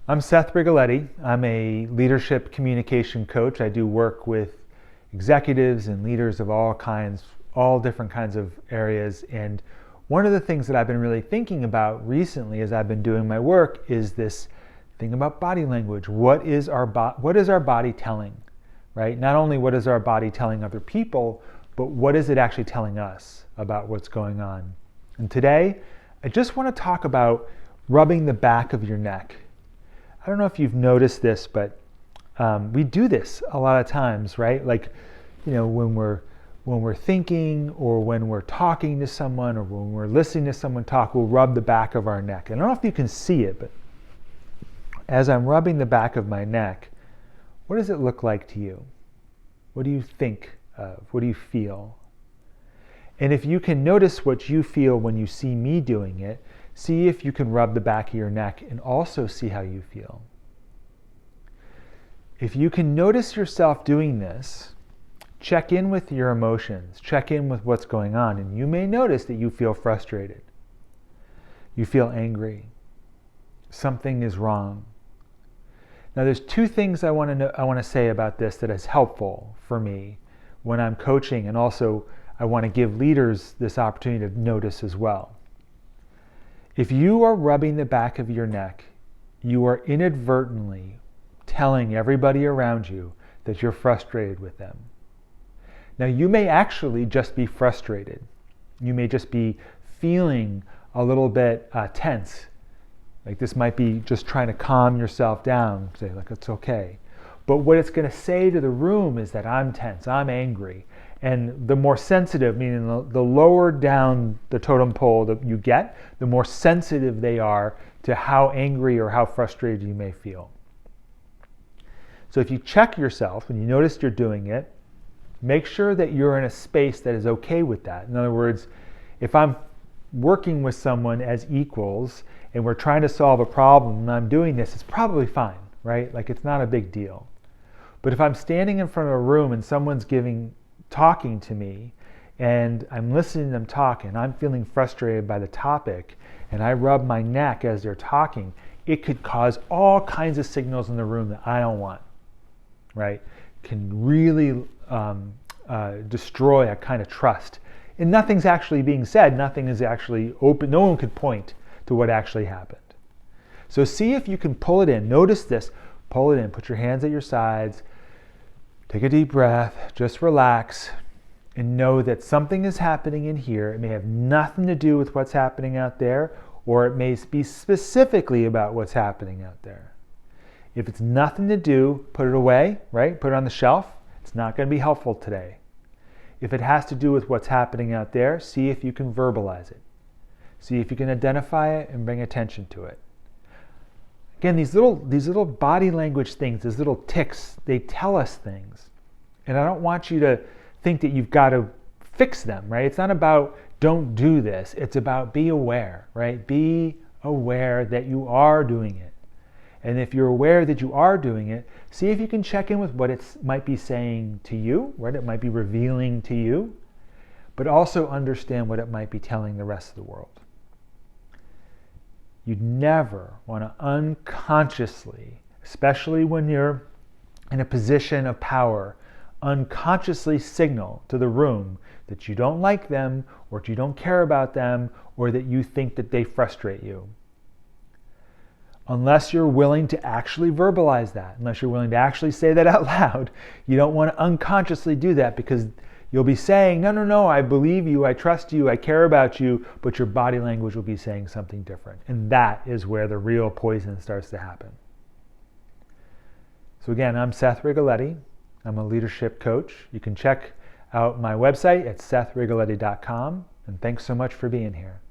I'm Seth Rigoletti. I'm a leadership communication coach. I do work with executives and leaders of all kinds, all different kinds of areas. And one of the things that I've been really thinking about recently as I've been doing my work is this thing about body language. What is our body telling, right? Not only what is our body telling other people, but what is it actually telling us about what's going on? And today, I just want to talk about rubbing the back of your neck. I don't know if you've noticed this, but we do this a lot of times, right? Like, when we're thinking, or when we're talking to someone, or when we're listening to someone talk, we'll rub the back of our neck. And I don't know if you can see it, but as I'm rubbing the back of my neck, what does it look like to you? What do you think of? What do you feel? And if you can notice what you feel when you see me doing it, see if you can rub the back of your neck and also see how you feel. If you can notice yourself doing this, check in with your emotions, check in with what's going on, and you may notice that you feel frustrated. You feel angry. Something is wrong. Now there's two things I want to say about this that is helpful for me when I'm coaching, and also I want to give leaders this opportunity to notice as well. If you are rubbing the back of your neck, you are inadvertently telling everybody around you that you're frustrated with them. Now, you may actually just be frustrated. You may just be feeling a little bit tense. Like this might be just trying to calm yourself down, say like it's okay. But what it's going to say to the room is that I'm tense, I'm angry. And the more sensitive, meaning the lower down the totem pole that you get, the more sensitive they are to how angry or how frustrated you may feel. So if you check yourself and you notice you're doing it, make sure that you're in a space that is okay with that. In other words, if I'm working with someone as equals and we're trying to solve a problem and I'm doing this, it's probably fine, right? Like it's not a big deal. But if I'm standing in front of a room and someone's talking to me and I'm listening to them talk and I'm feeling frustrated by the topic and I rub my neck as they're talking, it could cause all kinds of signals in the room that I don't want, right? Can really destroy a kind of trust. And nothing's actually being said, nothing is actually open, no one could point to what actually happened. So see if you can pull it in, notice this, pull it in, put your hands at your sides, take a deep breath, just relax, and know that something is happening in here. It may have nothing to do with what's happening out there, or it may be specifically about what's happening out there. If it's nothing to do, put it away, right? Put it on the shelf. It's not going to be helpful today. If it has to do with what's happening out there, see if you can verbalize it. See if you can identify it and bring attention to it. Again, these little body language things, these little tics, they tell us things. And I don't want you to think that you've got to fix them, right? It's not about don't do this. It's about be aware, right? Be aware that you are doing it. And if you're aware that you are doing it, see if you can check in with what it might be saying to you, what it might be revealing to you, but also understand what it might be telling the rest of the world. You'd never want to unconsciously, especially when you're in a position of power, unconsciously signal to the room that you don't like them, or that you don't care about them, or that you think that they frustrate you. Unless you're willing to actually verbalize that, unless you're willing to actually say that out loud, you don't want to unconsciously do that, because you'll be saying, no, I believe you, I trust you, I care about you, but your body language will be saying something different. And that is where the real poison starts to happen. So again, I'm Seth Rigoletti. I'm a leadership coach. You can check out my website at sethrigoletti.com. And thanks so much for being here.